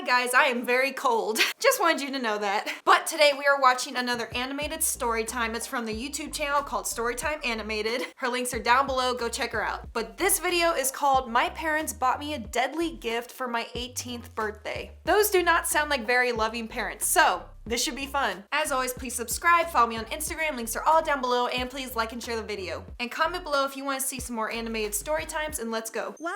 Hi guys, I am very cold. Just wanted you to know that. But today we are watching another animated story time. It's from the YouTube channel called Storytime Animated. Her links are down below, go check her out. But this video is called My Parents Bought Me a Deadly Gift for My 18th Birthday. Those do not sound like very loving parents, so this should be fun. As always, please subscribe, follow me on Instagram, links are all down below, and please like and share the video. And comment below if you want to see some more animated story times, and let's go. Wow,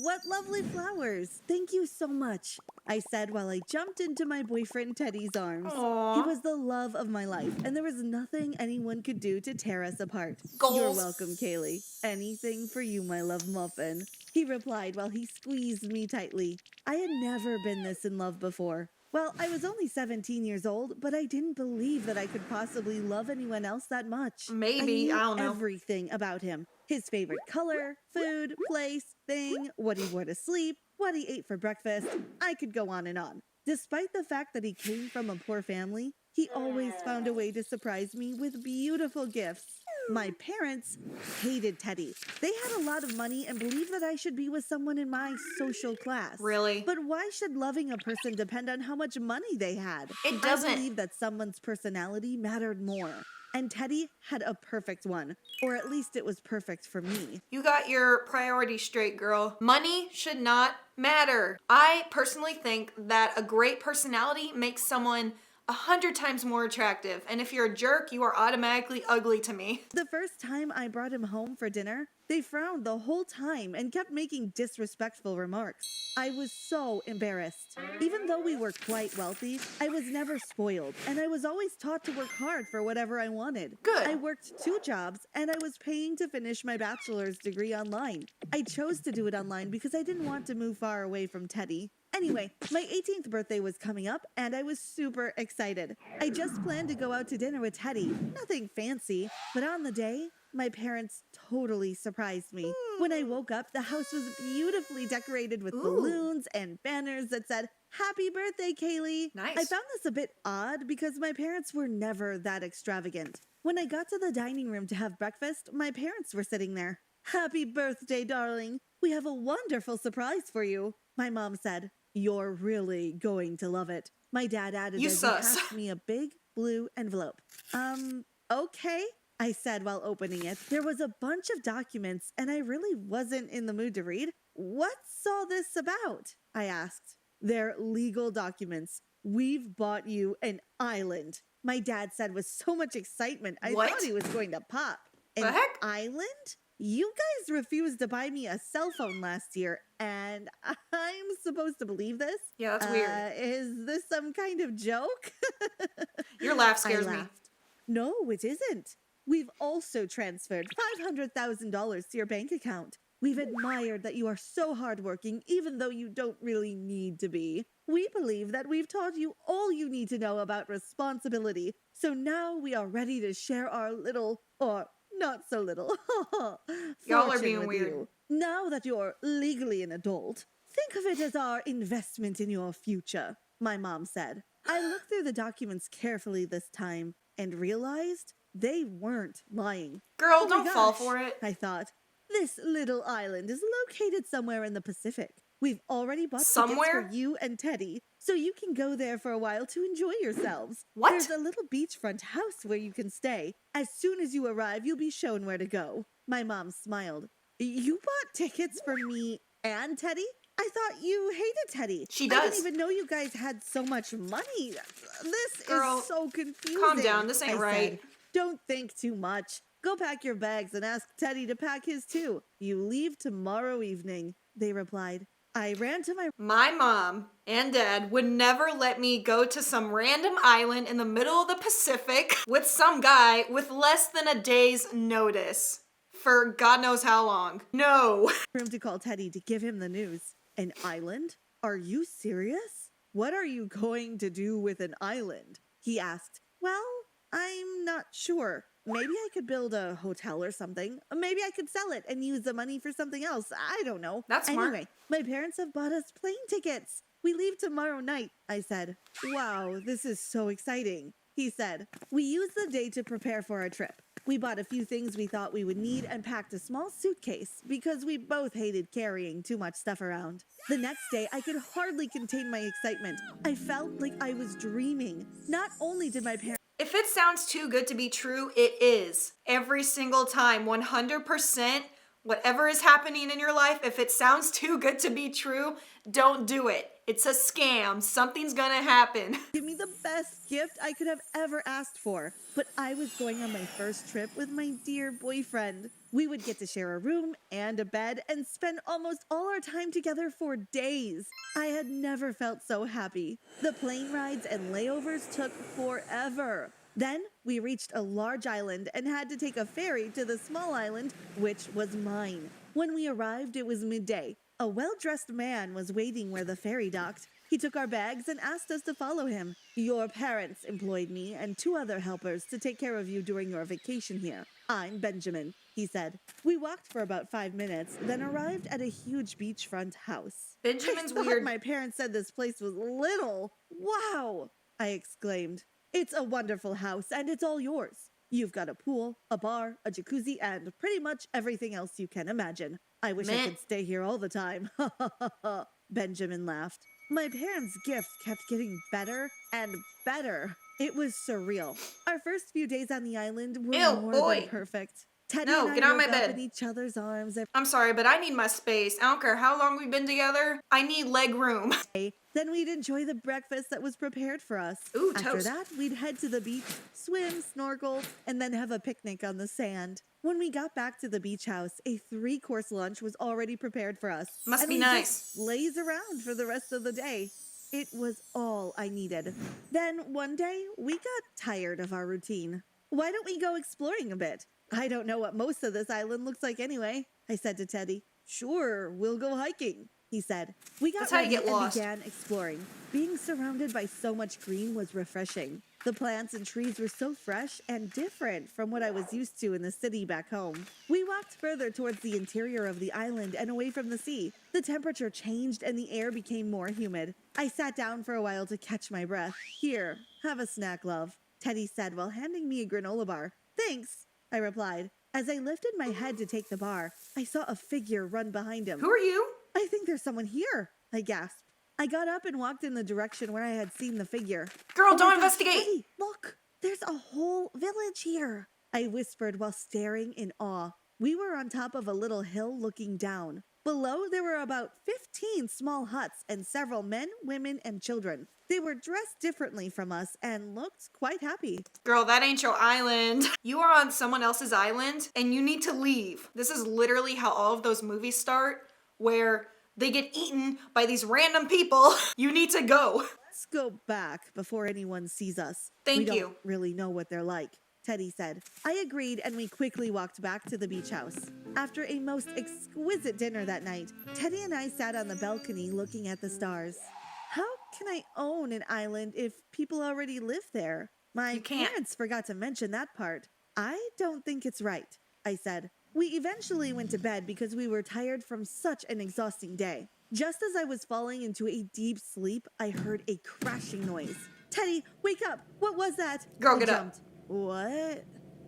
what lovely flowers. Thank you so much, I said while I jumped into my boyfriend Teddy's arms. Aww. He was the love of my life, and there was nothing anyone could do to tear us apart. Goals. You're welcome, Kaylee. Anything for you, my love muffin, he replied while he squeezed me tightly. I had never been this in love before. Well, I was only 17 years old, but I didn't believe that I could possibly love anyone else that much. Maybe, I don't know. Everything about him. His favorite color, food, place, thing, what he wore to sleep, what he ate for breakfast. I could go on and on. Despite the fact that he came from a poor family, he always found a way to surprise me with beautiful gifts. My parents hated Teddy. They had a lot of money and believed that I should be with someone in my social class. Really? But why should loving a person depend on how much money they had? It doesn't. I believe that someone's personality mattered more. And Teddy had a perfect one. Or at least it was perfect for me. You got your priorities straight, girl. Money should not matter. I personally think that a great personality makes someone 100 times more attractive. And if you're a jerk, you are automatically ugly to me. The first time I brought him home for dinner, they frowned the whole time and kept making disrespectful remarks. I was so embarrassed. Even though we were quite wealthy, I was never spoiled, and I was always taught to work hard for whatever I wanted. Good. I worked 2 jobs, and I was paying to finish my bachelor's degree online. I chose to do it online because I didn't want to move far away from Teddy. Anyway, my 18th birthday was coming up, and I was super excited. I just planned to go out to dinner with Teddy. Nothing fancy, but on the day, my parents totally surprised me. When I woke up, the house was beautifully decorated with balloons and banners that said, "Happy birthday, Kaylee." Nice. I found this a bit odd because my parents were never that extravagant. When I got to the dining room to have breakfast, my parents were sitting there. "Happy birthday, darling. We have a wonderful surprise for you," my mom said. "You're really going to love it," my dad added You as sus. he passed me a big blue envelope. Okay, I said while opening it. There was a bunch of documents, and I really wasn't in the mood to read. "What's all this about?" I asked. "They're legal documents. We've bought you an island," my dad said with so much excitement I What? thought he was going to pop. The "An heck? island? You guys refused to buy me a cell phone last year, and I'm supposed to believe this? Yeah, that's weird. Is this some kind of joke?" Your laugh I scares me. laughed. "No, it isn't. We've also transferred $500,000 to your bank account. We've admired that you are so hardworking, even though you don't really need to be. We believe that we've taught you all you need to know about responsibility. So now we are ready to share our little, or not so little, Y'all are fortune being with weird. you. Now that you're legally an adult, think of it as our investment in your future," my mom said. I looked through the documents carefully this time and realized they weren't lying. Girl, Oh my don't fall gosh, for it. I thought. This little island is located somewhere in the Pacific. We've already bought tickets Somewhere? for you and Teddy, so you can go there for a while to enjoy yourselves. What? There's a little beachfront house where you can stay. As soon as you arrive, you'll be shown where to go. My mom smiled. "You bought tickets for me and Teddy? I thought you hated Teddy." She "I does. didn't even know you guys had so much money. This Girl, is so confusing." calm down. This ain't I right. said. "Don't think too much. Go pack your bags and ask Teddy to pack his too. You leave tomorrow evening," they replied. I ran to My mom and dad would never let me go to some random island in the middle of the Pacific with some guy with less than a day's notice for God knows how long. No. room to call Teddy to give him the news. "An island? Are you serious? What are you going to do with an island?" he asked. "Well, I'm not sure. Maybe I could build a hotel or something. Maybe I could sell it and use the money for something else. I don't know." That's smart. Anyway, my parents have bought us plane tickets. "We leave tomorrow night," I said. "Wow, this is so exciting," he said. We used the day to prepare for our trip. We bought a few things we thought we would need and packed a small suitcase because we both hated carrying too much stuff around. The next day, I could hardly contain my excitement. I felt like I was dreaming. Not only did my parents If it sounds too good to be true, it is. Every single time, 100%. Whatever is happening in your life, if it sounds too good to be true, don't do it. It's a scam. Something's gonna happen. give me the best gift I could have ever asked for. But I was going on my first trip with my dear boyfriend. We would get to share a room and a bed and spend almost all our time together for days. I had never felt so happy. The plane rides and layovers took forever. Then we reached a large island and had to take a ferry to the small island, which was mine. When we arrived, it was midday. A well-dressed man was waiting where the ferry docked. He took our bags and asked us to follow him. Your parents employed me and 2 other helpers to take care of you during your vacation here. I'm Benjamin, he said. We walked for about 5 minutes, then arrived at a huge beachfront house. Benjamin's I thought weird. my parents said this place was little. Wow, I exclaimed. It's a wonderful house, and it's all yours. You've got a pool, a bar, a jacuzzi, and pretty much everything else you can imagine. I wish I could stay here all the time. Benjamin laughed. My parents' gifts kept getting better and better. It was surreal. Our first few days on the island were more than perfect. Teddy and I get out of my woke up bed. in each other's arms I'm sorry, but I need my space. I don't care how long we've been together. I need leg room. Then we'd enjoy the breakfast that was prepared for us. Ooh, After toast. that, we'd head to the beach, swim, snorkel, and then have a picnic on the sand. When we got back to the beach house, a 3-course lunch was already prepared for us. Must and be we nice. just laze around for the rest of the day. It was all I needed. Then one day, we got tired of our routine. Why don't we go exploring a bit? I don't know what most of this island looks like anyway, I said to Teddy. Sure, we'll go hiking, he said. We got That's how you ready get and lost. began exploring. Being surrounded by so much green was refreshing. The plants and trees were so fresh and different from what I was used to in the city back home. We walked further towards the interior of the island and away from the sea. The temperature changed and the air became more humid. I sat down for a while to catch my breath. Here, have a snack, love, Teddy said while handing me a granola bar. Thanks, I replied. As I lifted my head to take the bar, I saw a figure run behind him. Who are you? I think there's someone here, I gasped. I got up and walked in the direction where I had seen the figure. Girl, Oh don't my investigate. gosh, Teddy, look, there's a whole village here, I whispered while staring in awe. We were on top of a little hill looking down. Below, there were about 15 small huts and several men, women, and children. They were dressed differently from us and looked quite happy. Girl, that ain't your island. You are on someone else's island and you need to leave. This is literally how all of those movies start, where they get eaten by these random people. You need to go. Let's go back before anyone sees us. Thank we you. don't really know what they're like, Teddy said. I agreed and we quickly walked back to the beach house. After a most exquisite dinner that night, Teddy and I sat on the balcony looking at the stars. How can I own an island if people already live there? My You can't. parents forgot to mention that part. I don't think it's right, I said. We eventually went to bed because we were tired from such an exhausting day. Just as I was falling into a deep sleep, I heard a crashing noise. Teddy, wake up! What was that? Girl, I get up. jumped. What?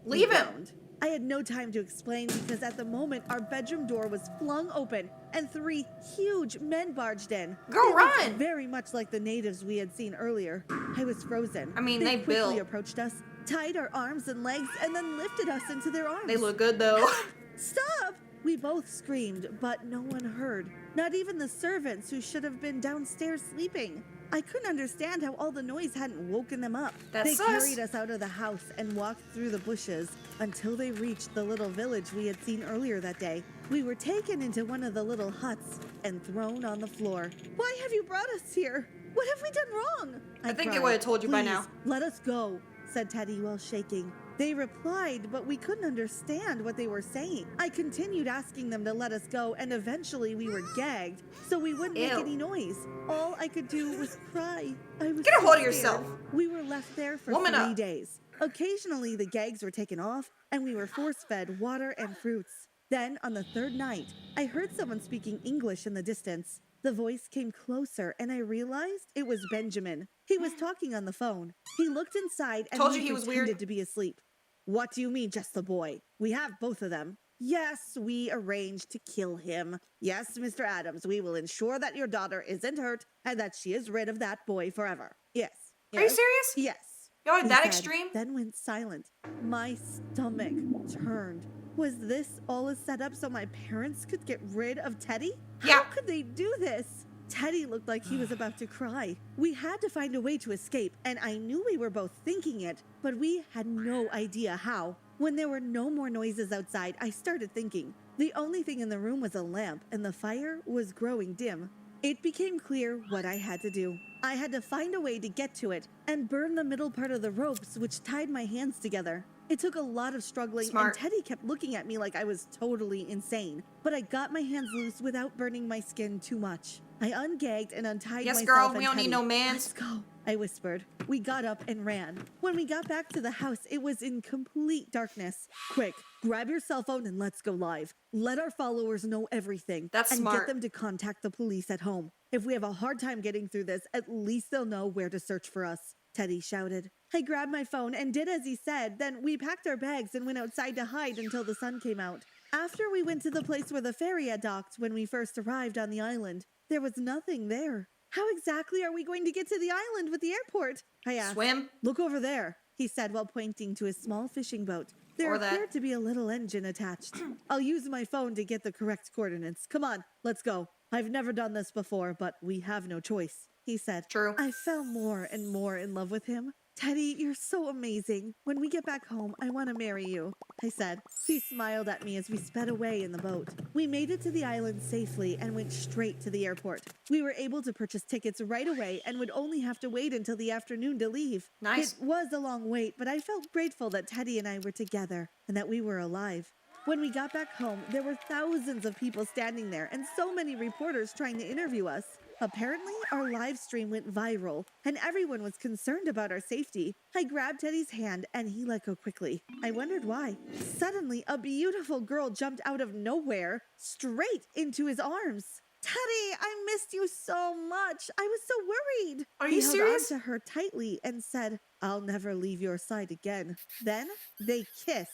Leave We him. groaned. I had no time to explain because at the moment our bedroom door was flung open and 3 huge men barged in. Girl, They looked run. very much like the natives we had seen earlier. I was frozen. I mean, they they quickly built. approached us, tied our arms and legs, and then lifted us into their arms. They look good though. Stop! We both screamed, but no one heard. Not even the servants who should have been downstairs sleeping. I couldn't understand how all the noise hadn't woken them up. That's They sus. carried us out of the house and walked through the bushes until they reached the little village we had seen earlier that day. We were taken into one of the little huts and thrown on the floor. Why have you brought us here? What have we done wrong? I think they cried. would've told you by "Please, now." Let us go, said Teddy while shaking. They replied, but we couldn't understand what they were saying. I continued asking them to let us go, and eventually we were gagged, so we wouldn't make Ew. any noise. All I could do was cry. I was Get a so hold of scared. yourself. We were left there for Woman 3 up. days. Occasionally, the gags were taken off, and we were force-fed water and fruits. Then, on the 3rd night, I heard someone speaking English in the distance. The voice came closer, and I realized it was Benjamin. He was talking on the phone. He looked inside and Told we you he was pretended weird. to be asleep. What do you mean, just the boy? We have both of them. Yes, we arranged to kill him. Yes, Mr. Adams, we will ensure that your daughter isn't hurt and that she is rid of that boy forever. Yes. Are you serious? Yes. Y'all are he that said, extreme? Then went silent. My stomach turned. Was this all a setup so my parents could get rid of Teddy? Yeah. How could they do this? Teddy looked like he was about to cry. We had to find a way to escape, and I knew we were both thinking it, but we had no idea how. When there were no more noises outside, I started thinking. The only thing in the room was a lamp, and the fire was growing dim. It became clear what I had to do. I had to find a way to get to it and burn the middle part of the ropes which tied my hands together. It took a lot of struggling, Smart. and Teddy kept looking at me like I was totally insane. But I got my hands loose without burning my skin too much. I ungagged and untied Yes, myself girl, and we don't need Teddy. no mans. Let's go, I whispered. We got up and ran. When we got back to the house, it was in complete darkness. Quick, grab your cell phone and let's go live. Let our followers know everything. That's and smart. get them to contact the police at home. If we have a hard time getting through this, at least they'll know where to search for us, Teddy shouted. I grabbed my phone and did as he said, then we packed our bags and went outside to hide until the sun came out. After we went to the place where the ferry had docked when we first arrived on the island, there was nothing there. How exactly are we going to get to the island with the airport? I asked. Swim? Look over there, he said while pointing to a small fishing boat. There Or that. appeared to be a little engine attached. I'll use my phone to get the correct coordinates. Come on, let's go. I've never done this before, but we have no choice, he said. True. I fell more and more in love with him. Teddy, you're so amazing. When we get back home, I want to marry you, I said. He smiled at me as we sped away in the boat. We made it to the island safely and went straight to the airport. We were able to purchase tickets right away and would only have to wait until the afternoon to leave. Nice. It was a long wait, but I felt grateful that Teddy and I were together and that we were alive. When we got back home, there were thousands of people standing there and so many reporters trying to interview us. Apparently, our live stream went viral, and everyone was concerned about our safety. I grabbed Teddy's hand, and he let go quickly. I wondered why. Suddenly, a beautiful girl jumped out of nowhere, straight into his arms. Teddy, I missed you so much. I was so worried. Are He you held serious? on to her tightly and said, I'll never leave your side again. Then they kissed.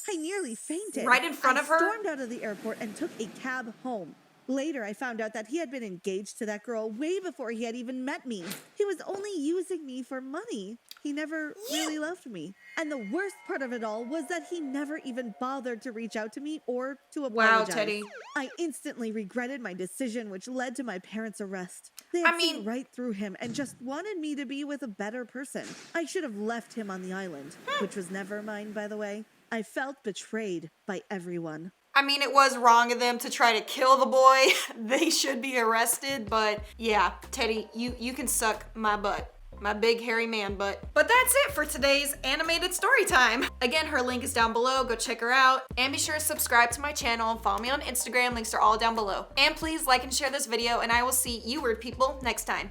I nearly fainted. Right in front of her? I stormed out of the airport and took a cab home. Later, I found out that he had been engaged to that girl way before he had even met me. He was only using me for money. He never really loved me. And the worst part of it all was that he never even bothered to reach out to me or to apologize. Wow, Teddy. I instantly regretted my decision, which led to my parents' arrest. They had seen right through him and just wanted me to be with a better person. I should have left him on the island, which was never mine, by the way. I felt betrayed by everyone. I mean, it was wrong of them to try to kill the boy. They should be arrested, but yeah, Teddy, you can suck my butt. My big hairy man butt. But that's it for today's animated story time. Again, her link is down below. Go check her out. And be sure to subscribe to my channel and follow me on Instagram. Links are all down below. And please like and share this video, and I will see you weird people next time.